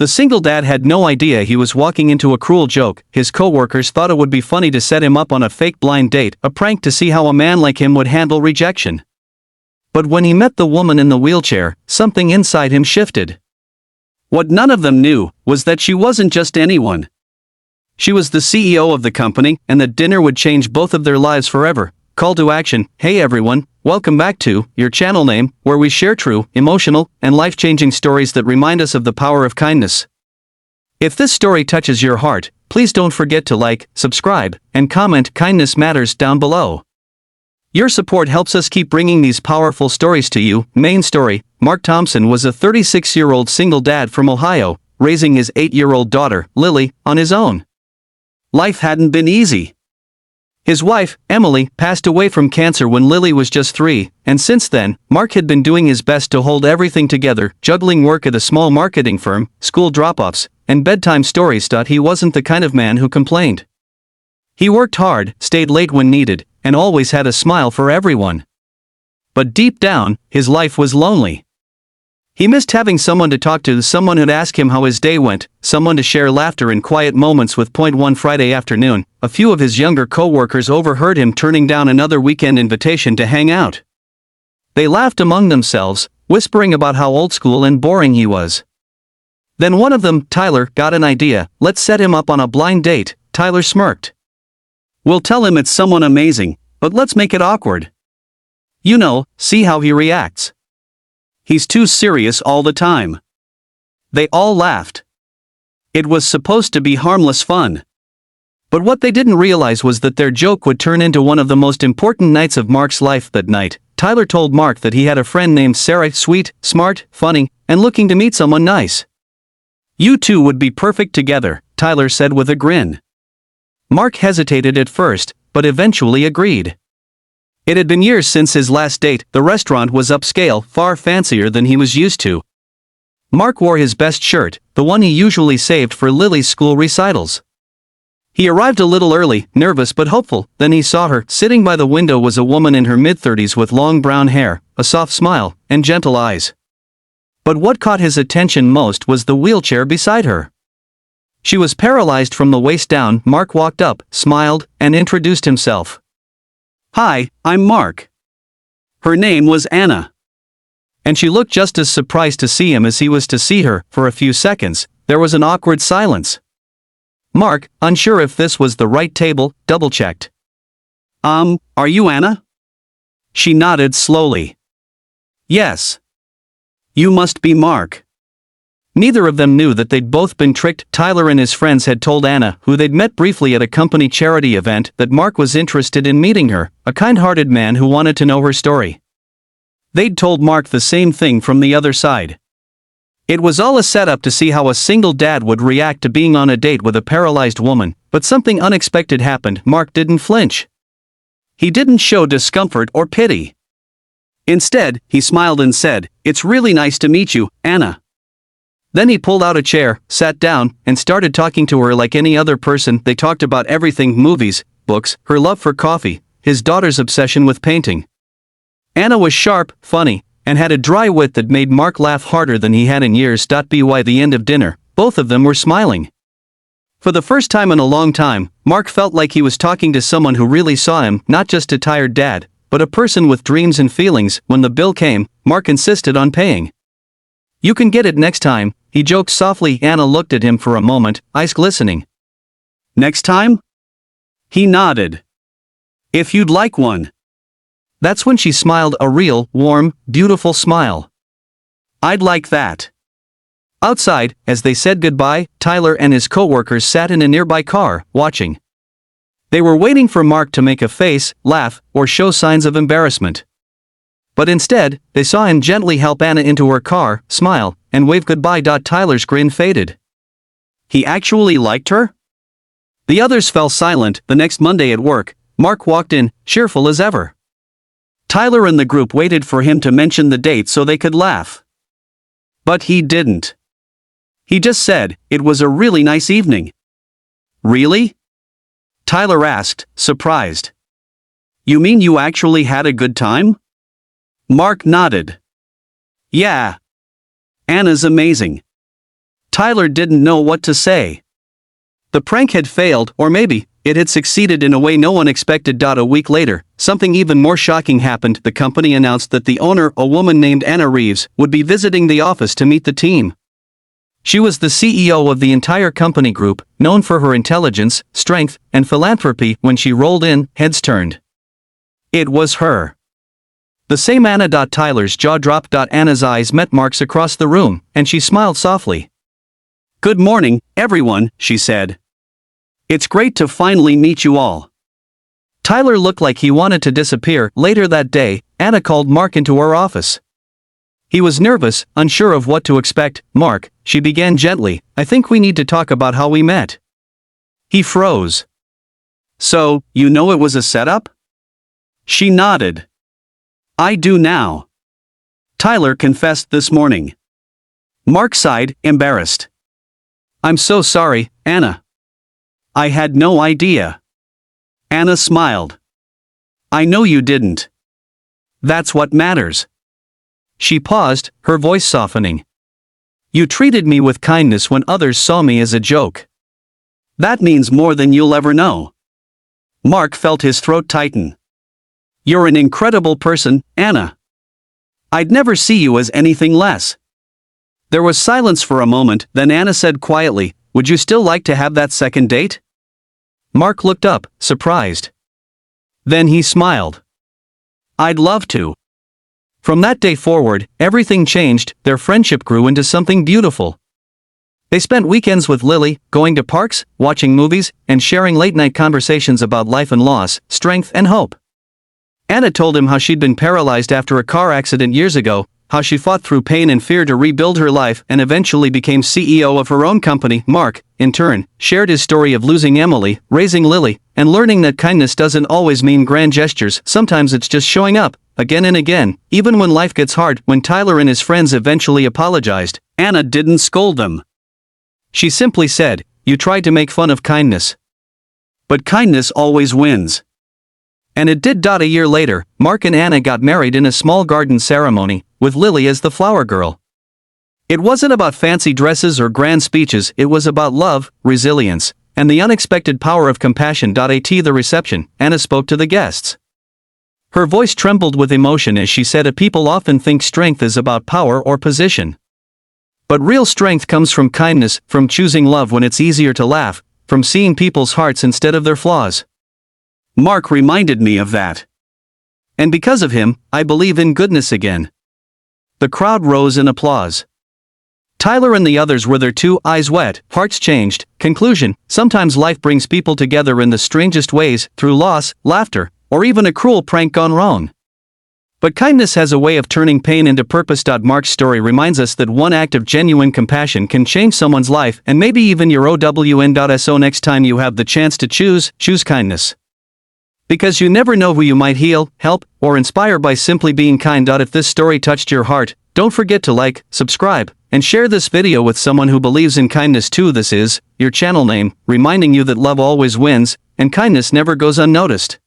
The single dad had no idea he was walking into a cruel joke. His co-workers thought it would be funny to set him up on a fake blind date, a prank to see how a man like him would handle rejection. But when he met the woman in the wheelchair, something inside him shifted. What none of them knew was that she wasn't just anyone. She was the CEO of the company, and that dinner would change both of their lives forever. Call to action. Hey everyone, welcome back to your channel name, where we share true, emotional, and life-changing stories that remind us of the power of kindness. If this story touches your heart, please don't forget to like, subscribe, and comment "Kindness Matters" down below. Your support helps us keep bringing these powerful stories to you. Main story: Mark Thompson was a 36-year-old single dad from Ohio, raising his 8-year-old daughter, Lily, on his own. Life hadn't been easy. His wife, Emily, passed away from cancer when Lily was just 3, and since then, Mark had been doing his best to hold everything together, juggling work at a small marketing firm, school drop-offs, and bedtime stories. He wasn't the kind of man who complained. He worked hard, stayed late when needed, and always had a smile for everyone. But deep down, his life was lonely. He missed having someone to talk to, someone who'd ask him how his day went, someone to share laughter in quiet moments with. One Friday afternoon, a few of his younger co-workers overheard him turning down another weekend invitation to hang out. They laughed among themselves, whispering about how old school and boring he was. Then one of them, Tyler, got an idea. "Let's set him up on a blind date," Tyler smirked. "We'll tell him it's someone amazing, but let's make it awkward. You know, see how he reacts. He's too serious all the time." They all laughed. It was supposed to be harmless fun. But what they didn't realize was that their joke would turn into one of the most important nights of Mark's life. That night, Tyler told Mark that he had a friend named Sarah, sweet, smart, funny, and looking to meet someone nice. "You two would be perfect together," Tyler said with a grin. Mark hesitated at first, but eventually agreed. It had been years since his last date. The restaurant was upscale, far fancier than he was used to. Mark wore his best shirt, the one he usually saved for Lily's school recitals. He arrived a little early, nervous but hopeful. Then he saw her. Sitting by the window was a woman in her mid-30s with long brown hair, a soft smile, and gentle eyes. But what caught his attention most was the wheelchair beside her. She was paralyzed from the waist down. Mark walked up, smiled, and introduced himself. "Hi, I'm Mark." Her name was Anna. And she looked just as surprised to see him as he was to see her. For a few seconds, there was an awkward silence. Mark, unsure if this was the right table, double-checked. Are you Anna?" She nodded slowly. "Yes." "You must be Mark." Neither of them knew that they'd both been tricked. Tyler and his friends had told Anna, who they'd met briefly at a company charity event, that Mark was interested in meeting her, a kind-hearted man who wanted to know her story. They'd told Mark the same thing from the other side. It was all a setup to see how a single dad would react to being on a date with a paralyzed woman, but something unexpected happened. Mark didn't flinch. He didn't show discomfort or pity. Instead, he smiled and said, "It's really nice to meet you, Anna." Then he pulled out a chair, sat down, and started talking to her like any other person. They talked about everything: movies, books, her love for coffee, his daughter's obsession with painting. Anna was sharp, funny, and had a dry wit that made Mark laugh harder than he had in years. By the end of dinner, both of them were smiling. For the first time in a long time, Mark felt like he was talking to someone who really saw him, not just a tired dad, but a person with dreams and feelings. When the bill came, Mark insisted on paying. "You can get it next time," he joked softly. Anna looked at him for a moment, eyes glistening. "Next time?" He nodded. "If you'd like one." That's when she smiled, a real, warm, beautiful smile. "I'd like that." Outside, as they said goodbye, Tyler and his co-workers sat in a nearby car, watching. They were waiting for Mark to make a face, laugh, or show signs of embarrassment. But instead, they saw him gently help Anna into her car, smile, and wave goodbye. Tyler's grin faded. He actually liked her? The others fell silent. The next Monday at work, Mark walked in, cheerful as ever. Tyler and the group waited for him to mention the date so they could laugh. But he didn't. He just said, "It was a really nice evening." "Really?" Tyler asked, surprised. "You mean you actually had a good time?" Mark nodded. "Yeah. Anna's amazing. Tyler didn't know what to say. The prank had failed, or maybe it had succeeded in a way no one expected. A week later, something even more shocking happened. The company announced that the owner, a woman named Anna Reeves, would be visiting the office to meet the team. She was the CEO of the entire company group, known for her intelligence, strength, and philanthropy. When she rolled in, heads turned. It was her. The same Anna. Tyler's jaw dropped. Anna's eyes met Mark's across the room, and she smiled softly. "Good morning, everyone," she said. "It's great to finally meet you all." Tyler looked like he wanted to disappear. Later that day, Anna called Mark into her office. He was nervous, unsure of what to expect. "Mark," she began gently, "I think we need to talk about how we met." He froze. "So, you know it was a setup?" She nodded. "I do now. Tyler confessed this morning." Mark sighed, embarrassed. "I'm so sorry, Anna. I had no idea." Anna smiled. "I know you didn't. That's what matters." She paused, her voice softening. "You treated me with kindness when others saw me as a joke. That means more than you'll ever know." Mark felt his throat tighten. "You're an incredible person, Anna. I'd never see you as anything less." There was silence for a moment, then Anna said quietly, "Would you still like to have that second date?" Mark looked up, surprised. Then he smiled. "I'd love to." From that day forward, everything changed. Their friendship grew into something beautiful. They spent weekends with Lily, going to parks, watching movies, and sharing late-night conversations about life and loss, strength and hope. Anna told him how she'd been paralyzed after a car accident years ago, how she fought through pain and fear to rebuild her life and eventually became CEO of her own company. Mark, in turn, shared his story of losing Emily, raising Lily, and learning that kindness doesn't always mean grand gestures. Sometimes it's just showing up, again and again, even when life gets hard. When Tyler and his friends eventually apologized, Anna didn't scold them. She simply said, "You tried to make fun of kindness. But kindness always wins." And it did. A year later, Mark and Anna got married in a small garden ceremony, with Lily as the flower girl. It wasn't about fancy dresses or grand speeches, it was about love, resilience, and the unexpected power of compassion. At the reception, Anna spoke to the guests. Her voice trembled with emotion as she said, "People often think strength is about power or position. But real strength comes from kindness, from choosing love when it's easier to laugh, from seeing people's hearts instead of their flaws." Mark reminded me of that. And because of him, I believe in goodness again. The crowd rose in applause. Tyler and the others were there too, eyes wet, hearts changed. Conclusion: sometimes life brings people together in the strangest ways, through loss, laughter, or even a cruel prank gone wrong. But kindness has a way of turning pain into purpose. Mark's story reminds us that one act of genuine compassion can change someone's life and maybe even your own. So next time you have the chance to choose kindness. Because you never know who you might heal, help, or inspire by simply being kind. If this story touched your heart, don't forget to like, subscribe, and share this video with someone who believes in kindness too. This is your channel name, reminding you that love always wins, and kindness never goes unnoticed.